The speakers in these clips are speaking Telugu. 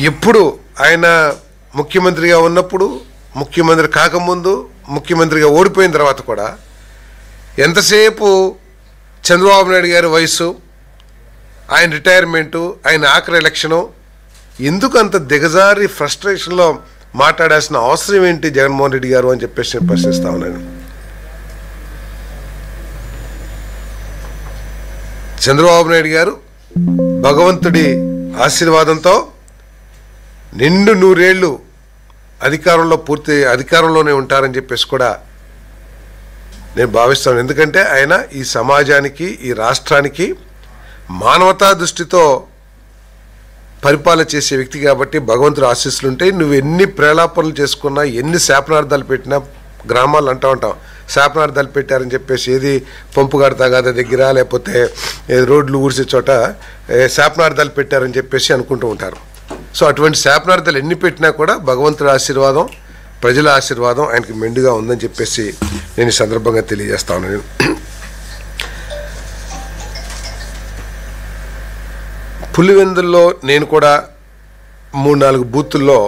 ఎప్పుడు ఆయన ముఖ్యమంత్రిగా ఉన్నప్పుడు, ముఖ్యమంత్రి కాకముందు, ముఖ్యమంత్రిగా ఓడిపోయిన తర్వాత కూడా ఎంతసేపు చంద్రబాబు నాయుడు గారి వయసు, ఆయన రిటైర్మెంటు, ఆయన ఆఖరి ఎలక్షను, ఎందుకు అంత దిగజారి ఫ్రస్ట్రేషన్లో మాట్లాడాల్సిన అవసరం ఏంటి జగన్మోహన్ రెడ్డి గారు అని చెప్పేసి నేను ప్రశ్నిస్తా ఉన్నాను. చంద్రబాబు నాయుడు గారు భగవంతుడి ఆశీర్వాదంతో నిండు 100 ఏళ్ళు పూర్తి అధికారంలోనే ఉంటారని చెప్పేసి కూడా నేను భావిస్తాను. ఎందుకంటే ఆయన ఈ సమాజానికి, ఈ రాష్ట్రానికి మానవతా దృష్టితో పరిపాలన చేసే వ్యక్తి కాబట్టి భగవంతుడు ఆశీస్సులు ఉంటాయి. నువ్వు ఎన్ని ప్రేలాపనలు చేసుకున్నా, ఎన్ని శాపనార్థాలు పెట్టినా, గ్రామాలు అంటూ ఉంటాం శాపనార్థాలు పెట్టారని చెప్పేసి, ఏది పంపుగాడు తగాద దగ్గర లేకపోతే రోడ్లు ఊడ్చే చోట శాపనార్థాలు పెట్టారని చెప్పేసి అనుకుంటూ ఉంటారు. సో అటువంటి శాపనార్థాలు ఎన్ని పెట్టినా కూడా భగవంతుడి ఆశీర్వాదం, ప్రజల ఆశీర్వాదం ఆయనకి మెండుగా ఉందని చెప్పేసి నేను ఈ సందర్భంగా తెలియజేస్తా ఉన్నాను. పులివెందుల్లో నేను కూడా 3-4 బూతుల్లో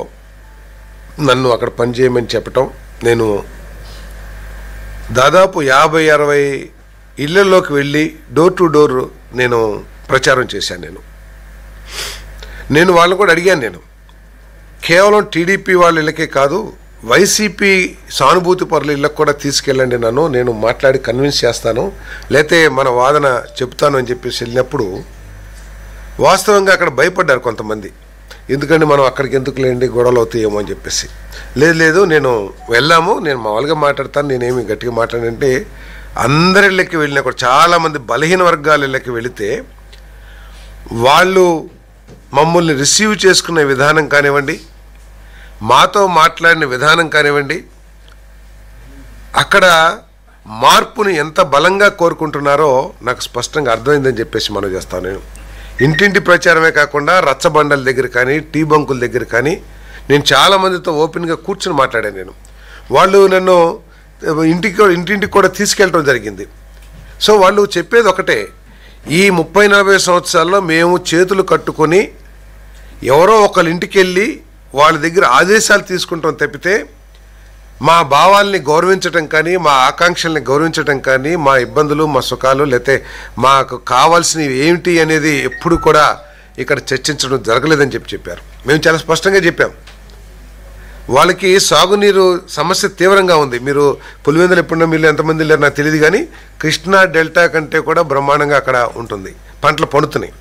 నన్ను అక్కడ పనిచేయమని చెప్పటం, నేను దాదాపు 50-60 ఇళ్లలోకి వెళ్ళి డోర్ టు డోర్ నేను ప్రచారం చేశాను. నేను వాళ్ళని కూడా అడిగాను, నేను కేవలం టీడీపీ వాళ్ళ ఇళ్ళకే కాదు, వైసీపీ సానుభూతి పరుల ఇళ్ళకు కూడా తీసుకెళ్ళండి, నేను మాట్లాడి కన్విన్స్ చేస్తాను, లేతే మన వాదన చెప్తాను అని చెప్పేసి వెళ్ళినప్పుడు వాస్తవంగా అక్కడ భయపడ్డారు కొంతమంది. ఎందుకంటే మనం అక్కడికి ఎందుకు లేండి, గొడవలు అవుతాయేమో అని చెప్పేసి. లేదు నేను వెళ్ళాము, నేను మామూలుగా మాట్లాడతాను, నేనేమి గట్టిగా మాట్లాడంటే అందరి ఇళ్ళకి వెళ్ళినా కూడా చాలామంది బలహీన వర్గాల ఇళ్ళకి వెళితే వాళ్ళు మమ్మల్ని రిసీవ్ చేసుకునే విధానం కానివ్వండి, మాతో మాట్లాడిన విధానం కానివ్వండి, అక్కడ మార్పుని ఎంత బలంగా కోరుకుంటున్నారో నాకు స్పష్టంగా అర్థమైందని చెప్పేసి మనం చేస్తాను. నేను ఇంటింటి ప్రచారమే కాకుండా రచ్చబండల దగ్గర కానీ, టీ బంకుల దగ్గర కానీ నేను చాలామందితో ఓపెన్గా కూర్చొని మాట్లాడాను. వాళ్ళు నన్ను ఇంటింటికి కూడా తీసుకెళ్ళడం జరిగింది. సో వాళ్ళు చెప్పేది ఒకటే, ఈ 30-40 సంవత్సరాల్లో మేము చేతులు కట్టుకొని ఎవరో ఒకళ్ళ ఇంటికి వెళ్ళి వాళ్ళ దగ్గర ఆదేశాలు తీసుకుంటాం తప్పితే మా భావాల్ని గౌరవించటం కానీ, మా ఆకాంక్షల్ని గౌరవించటం కానీ, మా ఇబ్బందులు, మా సుఖాలు, లేకపోతే మాకు కావాల్సినవి ఏమిటి అనేది ఎప్పుడు కూడా ఇక్కడ చర్చించడం జరగలేదని చెప్పారు. మేము చాలా స్పష్టంగా చెప్పాం. వాళ్ళకి సాగునీరు సమస్య తీవ్రంగా ఉంది. మీరు పులివెందులు ఎప్పుడున్నా మీరు ఎంతమంది వెళ్ళారు నాకు తెలియదు, కానీ కృష్ణా డెల్టా కంటే కూడా బ్రహ్మాండంగా అక్కడ ఉంటుంది, పంటలు పండుతున్నాయి.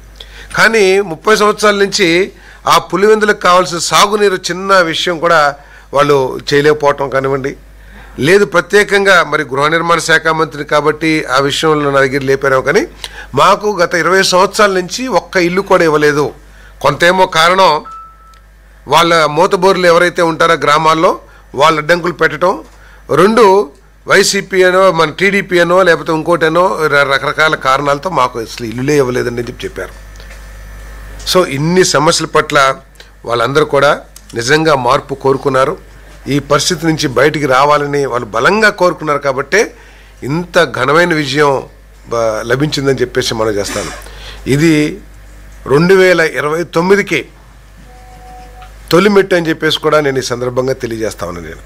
కానీ 30 సంవత్సరాల నుంచి ఆ పులివెందులకు కావాల్సిన సాగునీరు చిన్న విషయం కూడా వాళ్ళు చేయలేకపోవటం కానివ్వండి, లేదు ప్రత్యేకంగా మరి గృహ నిర్మాణ శాఖ మంత్రి కాబట్టి ఆ విషయంలో నా దగ్గర లేపారేమో, కానీ మాకు గత 20 సంవత్సరాల నుంచి ఒక్క ఇల్లు కూడా ఇవ్వలేదు. కొంతేమో కారణం వాళ్ళ మోతబోర్లు ఎవరైతే ఉంటారో గ్రామాల్లో వాళ్ళ అడ్డంకులు పెట్టడం, 2 వైసీపీ అనో మన టీడీపీ అనో లేకపోతే ఇంకోటనో రకరకాల కారణాలతో మాకు అసలు ఇల్లులే ఇవ్వలేదని చెప్పారు. సో ఇన్ని సమస్యల పట్ల వాళ్ళందరూ కూడా నిజంగా మార్పు కోరుకున్నారు. ఈ పరిస్థితి నుంచి బయటికి రావాలని వాళ్ళు బలంగా కోరుకున్నారు కాబట్టే ఇంత ఘనమైన విజయం లభించిందని చెప్పేసి మనం చేస్తాను. ఇది 2029కి తొలిమెట్టు అని చెప్పేసి కూడా నేను ఈ సందర్భంగా తెలియజేస్తా ఉన్నాను. నేను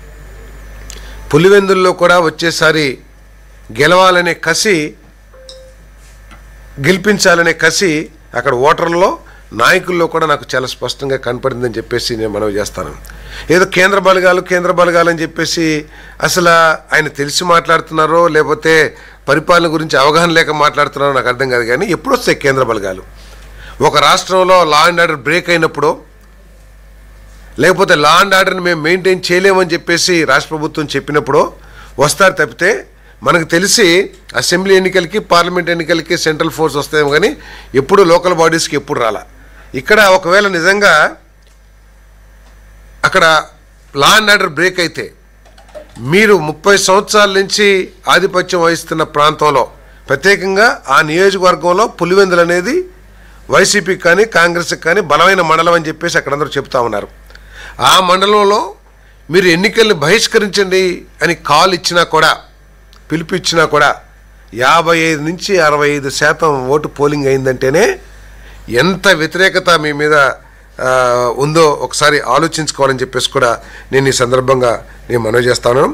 పులివెందుల్లో కూడా వచ్చేసారి గెలవాలనే కసి, గెలిపించాలనే కసి అక్కడ ఓటర్లలో, నాయకుల్లో కూడా నాకు చాలా స్పష్టంగా కనపడిందని చెప్పేసి నేను మనవి చేస్తాను. ఏదో కేంద్ర బలగాలు అని చెప్పేసి అసలు ఆయన తెలిసి మాట్లాడుతున్నారో లేకపోతే పరిపాలన గురించి అవగాహన లేక మాట్లాడుతున్నారో నాకు అర్థం కాదు. కానీ ఎప్పుడు వస్తాయి కేంద్ర బలగాలు? ఒక రాష్ట్రంలో లా అండ్ ఆర్డర్ బ్రేక్ అయినప్పుడు, లేకపోతే లా అండ్ ఆర్డర్ని మేము మెయింటైన్ చేయలేమని చెప్పేసి రాష్ట్ర ప్రభుత్వం చెప్పినప్పుడు వస్తారు తప్పితే మనకు తెలిసి అసెంబ్లీ ఎన్నికలకి, పార్లమెంట్ ఎన్నికలకి సెంట్రల్ ఫోర్స్ వస్తాయేమో, కానీ ఎప్పుడు లోకల్ బాడీస్కి ఎప్పుడు రాలా. ఇక్కడ ఒకవేళ నిజంగా అక్కడ లా అండ్ ఆర్డర్ బ్రేక్ అయితే మీరు 30 సంవత్సరాల నుంచి ఆధిపత్యం వహిస్తున్న ప్రాంతంలో, ప్రత్యేకంగా ఆ నియోజకవర్గంలో పులివెందులు అనేది వైసీపీకి కానీ కాంగ్రెస్కి కానీ బలమైన మండలం అని చెప్పేసి అక్కడ అందరూ చెప్తా ఉన్నారు. ఆ మండలంలో మీరు ఎన్నికల్ని బహిష్కరించండి అని కాల్ ఇచ్చినా కూడా, పిలుపు ఇచ్చినా కూడా 55 నుంచి 65% ఓటు పోలింగ్ అయిందంటేనే ఎంత వ్యతిరేకత మీ మీద ఉందో ఒకసారి ఆలోచించుకోవాలని చెప్పేసి కూడా నేను ఈ సందర్భంగా నేను మనవి చేస్తాను.